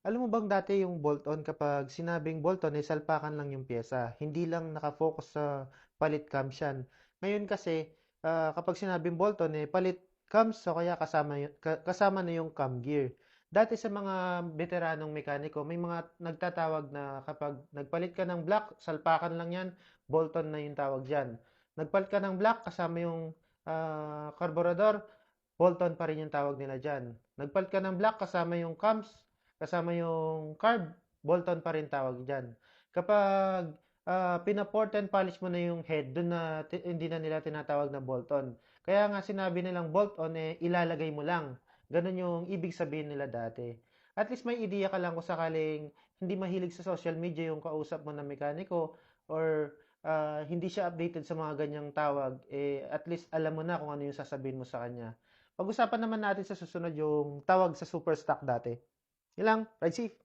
Alam mo bang dati yung bolt-on kapag sinabing bolt-on, salpakan lang yung pyesa. Hindi lang nakafocus sa palit cams yan. Ngayon kasi, kapag sinabing bolt-on, palit cams o kaya kasama na yung cam gear. Dati sa mga veteranong mekaniko, may mga nagtatawag na kapag nagpalit ka ng block, salpakan lang yan, bolt-on na yung tawag dyan. Nagpalit ka ng block, kasama yung carburetor, Bolton pa rin yung tawag nila dyan. Nagpalit ka ng black, kasama yung cams, kasama yung carb, Bolton pa rin tawag dyan. Kapag pinaport and polish mo na yung head, dun na hindi na nila tinatawag na Bolton. Kaya nga sinabi nilang bolt-on, ilalagay mo lang. Ganun yung ibig sabihin nila dati. At least may idea ka lang kung sakaling hindi mahilig sa social media yung kausap mo na mekaniko or hindi siya updated sa mga ganyang tawag, at least alam mo na kung ano yung sasabihin mo sa kanya. Pag-usapan naman natin sa susunod yung tawag sa super stock dati. Yun lang, ride safe!